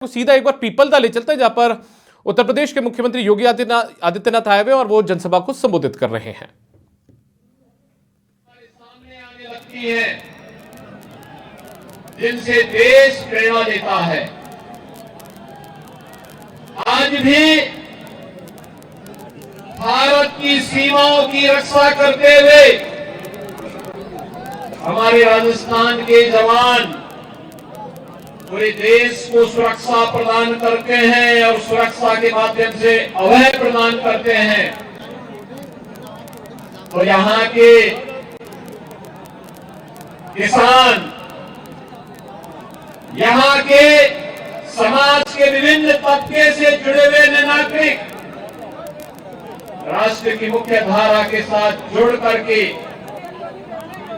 को सीधा एक बार पीपलदा ले चलते हैं, जहां पर उत्तर प्रदेश के मुख्यमंत्री योगी आदित्यनाथ आए हुए और वो जनसभा को संबोधित कर रहे हैं। सामने आने लगती है जिनसे देश प्रेरणा देता है। आज भी भारत की सीमाओं की रक्षा करते हुए हमारे राजस्थान के जवान पूरे देश को सुरक्षा प्रदान करते हैं और सुरक्षा के माध्यम से अभय प्रदान करते हैं। तो यहाँ के किसान, यहाँ के समाज के विभिन्न तबके से जुड़े हुए नागरिक राष्ट्र की मुख्य धारा के साथ जुड़ करके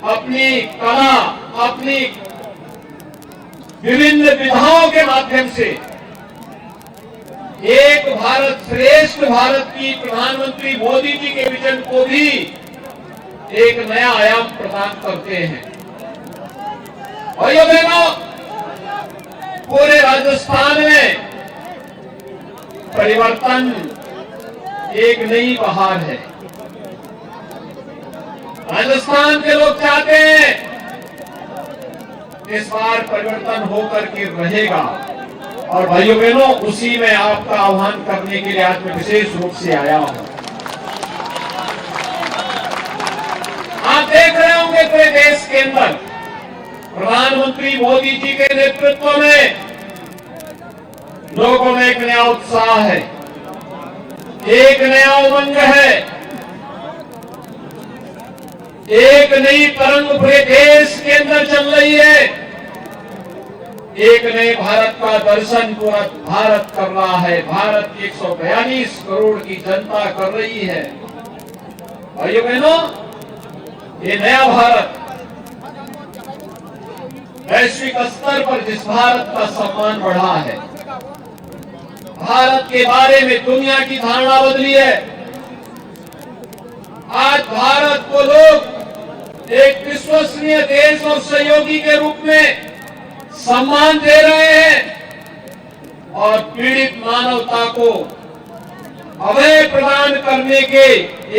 अपनी कला, अपनी विभिन्न विधाओं के माध्यम से एक भारत श्रेष्ठ भारत की प्रधानमंत्री मोदी जी के विजन को भी एक नया आयाम प्रदान करते हैं। भाइयों बहनों, पूरे राजस्थान में परिवर्तन एक नई बहार है। राजस्थान के लोग चाहते हैं इस बार परिवर्तन होकर के रहेगा। और भाइयों बहनों, उसी में आपका आह्वान करने के लिए आज मैं विशेष रूप से आया हूं। आप देख रहे होंगे पूरे देश के अंदर प्रधानमंत्री मोदी जी के नेतृत्व में लोगों में एक नया उत्साह है, एक नया उमंग है, एक नई तरंग पूरे देश के अंदर चल रही है। एक नए भारत का दर्शन पूरा भारत कर रहा है। भारत की 142 करोड़ की जनता कर रही है। भाइयों बहनों, ये नया भारत वैश्विक स्तर पर जिस भारत का सम्मान बढ़ा है, भारत के बारे में दुनिया की धारणा बदली है। आज भारत को लोग एक विश्वसनीय देश और सहयोगी के रूप में सम्मान दे रहे हैं और पीड़ित मानवता को अभय प्रदान करने के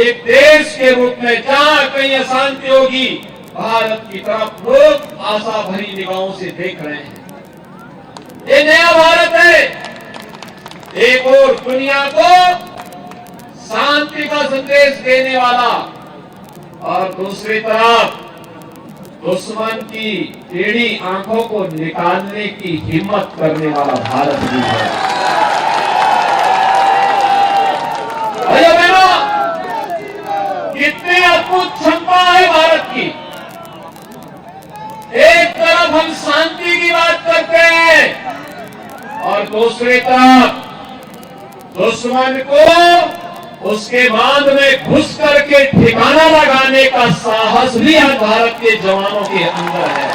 एक देश के रूप में जहां कहीं अशांति होगी, भारत की तरफ लोग आशा भरी निगाहों से देख रहे हैं। ये नया भारत है, एक और दुनिया को शांति का संदेश देने वाला और दूसरी तरफ दुश्मन की टेढ़ी आंखों को निकालने की हिम्मत करने वाला भारत भी है। भाइयों बहनों, कितनी अद्भुत क्षमता है भारत की। एक तरफ हम शांति की बात करते हैं और दूसरी तरफ दुश्मन को उसके बांध में घुस करके ठिकाना लगाने का साहस भी आज भारत के जवानों के अंदर है।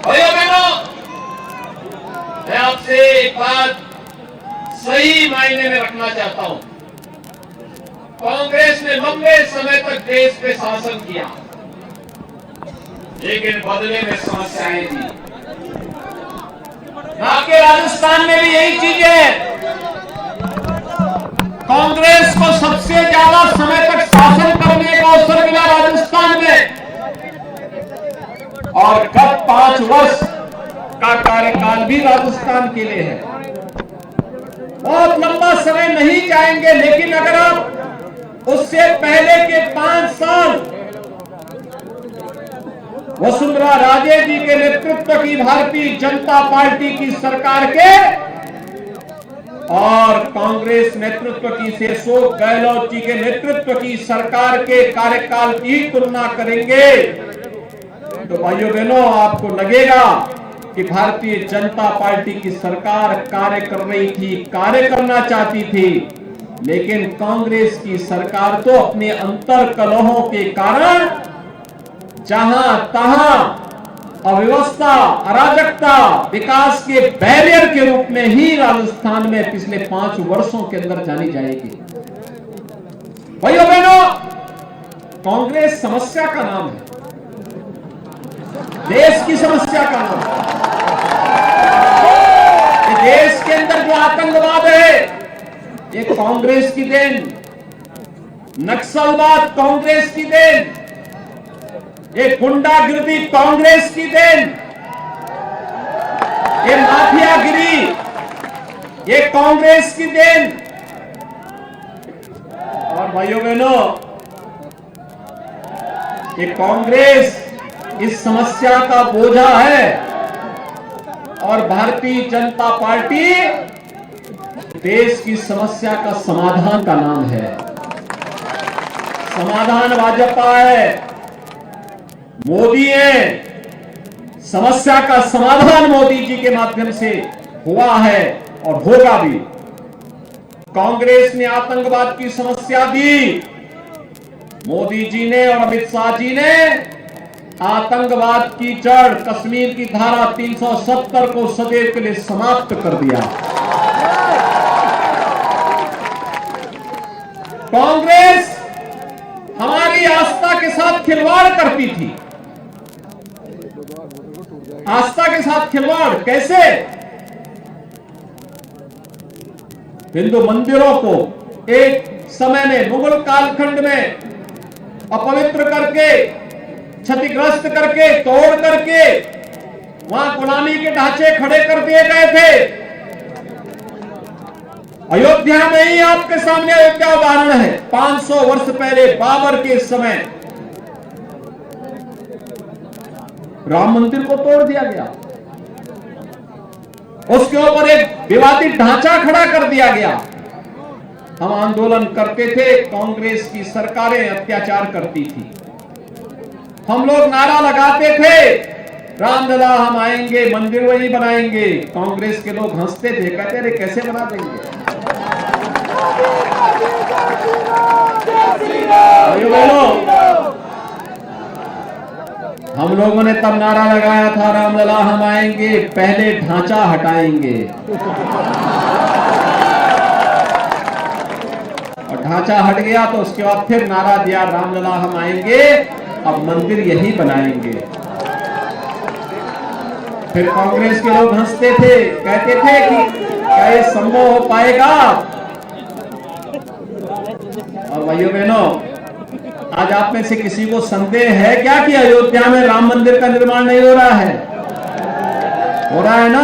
भाइयों बहनों, मैं आपसे एक बात सही मायने में रखना चाहता हूं। कांग्रेस ने लंबे समय तक देश पे शासन किया, लेकिन बदले में समस्याएं दी। आपके राजस्थान में भी यही चीज है। कांग्रेस को सबसे ज्यादा समय तक शासन करने का अवसर मिला राजस्थान में और गत 5 वर्ष का कार्यकाल भी राजस्थान के लिए है। बहुत लंबा समय नहीं जाएंगे, लेकिन अगर आप उससे पहले के 5 साल वसुंधरा राजे जी के नेतृत्व की भारतीय जनता पार्टी की सरकार के और कांग्रेस नेतृत्व की से अशोक गहलोत जी के नेतृत्व की सरकार के कार्यकाल की तुलना करेंगे तो भाइयों बहनों, आपको लगेगा कि भारतीय जनता पार्टी की सरकार कार्य कर रही थी, कार्य करना चाहती थी, लेकिन कांग्रेस की सरकार तो अपने अंतर कलहों के कारण जहां तहां अव्यवस्था, अराजकता, विकास के बैरियर के रूप में ही राजस्थान में पिछले 5 वर्षों के अंदर जानी जाएगी। भाइयों बहनों, कांग्रेस समस्या का नाम है, देश की समस्या का नाम है। आतंकवाद है ये कांग्रेस की देन, नक्सलवाद कांग्रेस की देन, ये गुंडागिरी कांग्रेस की देन, ये माफियागिरी ये कांग्रेस की देन। और भाइयों बहनों, ये कांग्रेस इस समस्या का बोझा है और भारतीय जनता पार्टी देश की समस्या का समाधान का नाम है। समाधान भाजपा है, मोदी है, समस्या का समाधान मोदी जी के माध्यम से हुआ है और होगा भी। कांग्रेस ने आतंकवाद की समस्या दी, मोदी जी ने और अमित शाह जी ने आतंकवाद की जड़ कश्मीर की धारा 370 को सदैव के लिए समाप्त कर दिया। कांग्रेस हमारी आस्था के साथ खिलवाड़ करती थी। आस्था के साथ खिलवाड़ कैसे? हिंदू मंदिरों को एक समय में मुगल कालखंड में अपवित्र करके, क्षतिग्रस्त करके, तोड़ करके वहां गुलामी के ढांचे खड़े कर दिए गए थे। अयोध्या में ही आपके सामने अयोध्या उदाहरण है। 500 वर्ष पहले बाबर के समय राम मंदिर को तोड़ दिया गया, उसके ऊपर एक विवादित ढांचा खड़ा कर दिया गया। हम आंदोलन करते थे, कांग्रेस की सरकारें अत्याचार करती थी। हम लोग नारा लगाते थे, रामलला हम आएंगे, मंदिर वही बनाएंगे। कांग्रेस के लोग हंसते थे, कहते अरे कैसे बना देंगे। हम लोगों ने तब नारा लगाया था, रामलला हम आएंगे, पहले ढांचा हटाएंगे। और ढांचा हट गया तो उसके बाद फिर नारा दिया, रामलला हम आएंगे, अब मंदिर यही बनाएंगे। फिर कांग्रेस के लोग हंसते थे, कहते थे कि क्या ये संभव हो पाएगा। और भाइयों बहनों, आज आप में से किसी को संदेह है क्या कि अयोध्या में राम मंदिर का निर्माण नहीं हो रहा है? हो रहा है ना?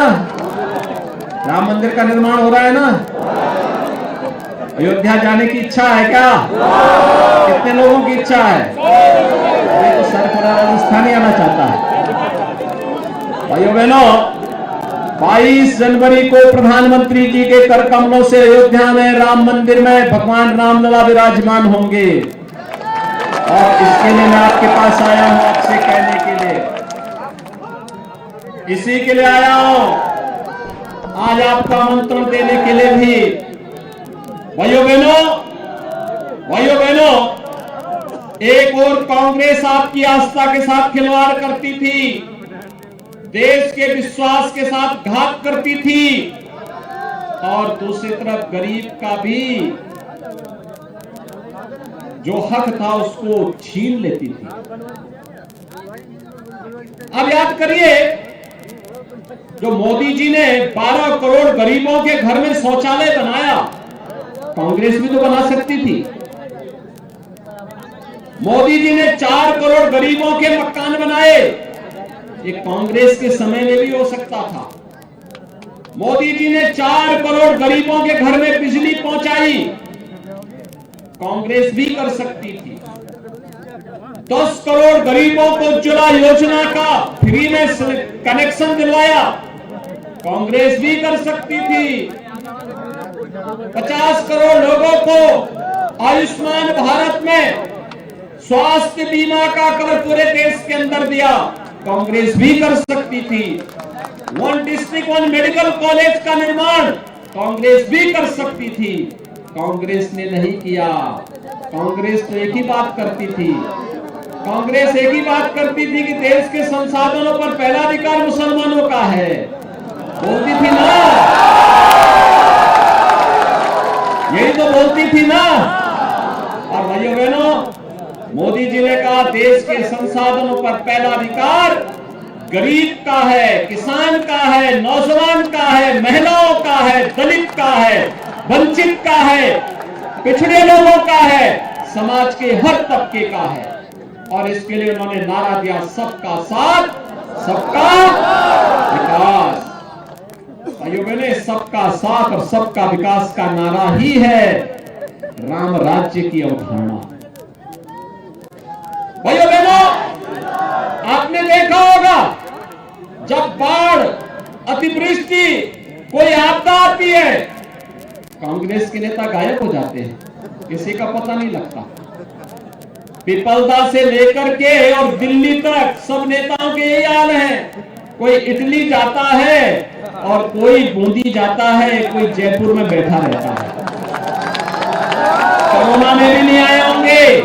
राम मंदिर का निर्माण हो रहा है ना? अयोध्या जाने की इच्छा है क्या? कितने लोगों की इच्छा है? तो सरफरा राजस्थानी आना चाहता है। भाइयों बहनों, 22 जनवरी को प्रधानमंत्री जी के कर कमलों से अयोध्या में राम मंदिर में भगवान रामलला विराजमान होंगे। और इसके लिए मैं आपके पास आया हूं, आपसे कहने के लिए, इसी के लिए आया हूं, आज आपका आमंत्रण देने के लिए भी। भाइयों बहनों, एक और कांग्रेस आपकी आस्था के साथ खिलवाड़ करती थी, देश के विश्वास के साथ घात करती थी, और दूसरी तरफ गरीब का भी जो हक था उसको छीन लेती थी। अब याद करिए, जो मोदी जी ने 12 करोड़ गरीबों के घर में शौचालय बनाया, कांग्रेस भी तो बना सकती थी। मोदी जी ने 4 करोड़ गरीबों के मकान बनाए, ये कांग्रेस के समय में भी हो सकता था। मोदी जी ने 4 करोड़ गरीबों के घर में बिजली पहुंचाई, कांग्रेस भी कर सकती थी। 10 करोड़ गरीबों को उज्ज्वला योजना का फ्री में कनेक्शन दिलवाया, कांग्रेस भी कर सकती थी। 50 करोड़ लोगों को आयुष्मान भारत में स्वास्थ्य बीमा का कवर पूरे देश के अंदर दिया, कांग्रेस भी कर सकती थी। 1 डिस्ट्रिक्ट 1 मेडिकल कॉलेज का निर्माण कांग्रेस भी कर सकती थी, कांग्रेस ने नहीं किया। कांग्रेस तो एक ही बात करती थी, कांग्रेस एक ही बात करती थी कि देश के संसाधनों पर पहला अधिकार मुसलमानों का है, बोलती थी ना, यही तो बोलती थी ना। और भाइयों बहनों, मोदी जी ने कहा देश के संसाधनों पर पहला अधिकार गरीब का है, किसान का है, नौजवान का है, महिलाओं का है, दलित का है, वंचित का है, पिछड़े लोगों का है, समाज के हर तबके का है। और इसके लिए उन्होंने नारा दिया, सबका साथ, सबका विकास। भाइयों बहनों, सबका साथ और सबका विकास का नारा ही है राम राज्य की अवधारणा। भाइयों बहनों, आपने देखा होगा जब बाढ़, अतिवृष्टि, कोई आपदा आती है, कांग्रेस के नेता गायब हो जाते हैं, किसी का पता नहीं लगता। पिपलदा से लेकर के और दिल्ली तक सब नेताओं के यही हाल है। कोई इटली जाता है और कोई बूंदी जाता है, कोई जयपुर में बैठा रहता है। कोरोना में भी नहीं आए होंगे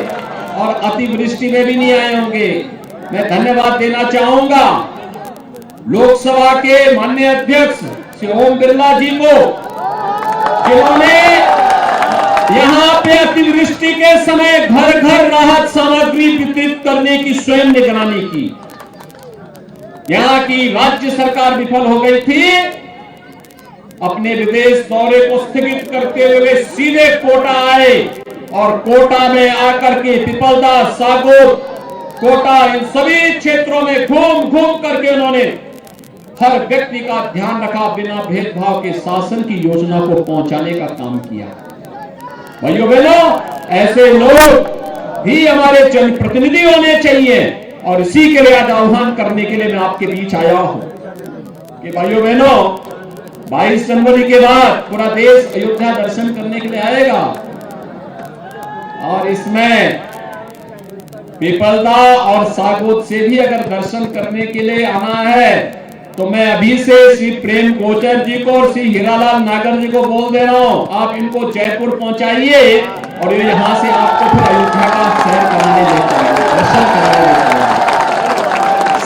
और अतिवृष्टि में भी नहीं आए होंगे। मैं धन्यवाद देना चाहूंगा लोकसभा के माननीय अध्यक्ष श्री ओम बिरला जी को, जिन्होंने यहां पे अतिवृष्टि के समय घर घर राहत सामग्री वितरित करने की स्वयं निगरानी की। यहां की राज्य सरकार विफल हो गई थी। अपने विदेश दौरे को स्थगित करते हुए वे सीधे कोटा आए और कोटा में आकर के पिपलदा, सागोत, कोटा, इन सभी क्षेत्रों में घूम घूम करके उन्होंने हर व्यक्ति का ध्यान रखा, बिना भेदभाव के शासन की योजना को पहुंचाने का काम किया। भाइयों बहनों, ऐसे लोग भी हमारे जनप्रतिनिधि होने चाहिए और इसी के लिए आज आह्वान करने के लिए मैं आपके बीच आया हूं कि भाइयों बहनों, 22 जनवरी के बाद पूरा देश अयोध्या दर्शन करने के लिए आएगा और इसमें पिपलदा और सागोत से भी अगर दर्शन करने के लिए आना है तो मैं अभी से श्री प्रेम गोचर जी को और श्री हीरालाल नागर जी को बोल दे रहा हूं, आप इनको जयपुर पहुंचाइए और ये यहां से आपको फिर अयोध्या का सैर कराने ले चलेंगे, दर्शन कराने ले चलेंगे।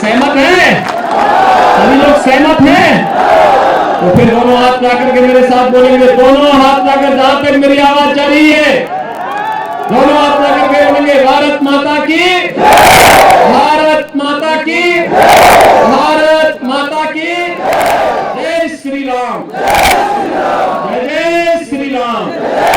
सहमत हैं? सभी लोग सहमत हैं? तो फिर दोनों हाथ लाकर के मेरे साथ बोलेंगे, दोनों हाथ लाकर, जहां तक मेरी आवाज जा रही है, दोनों हाथ लाकर के बोलेंगे, भारत माता की, भारत माता की, भारत माता की, जय श्री राम, जय जय श्री राम।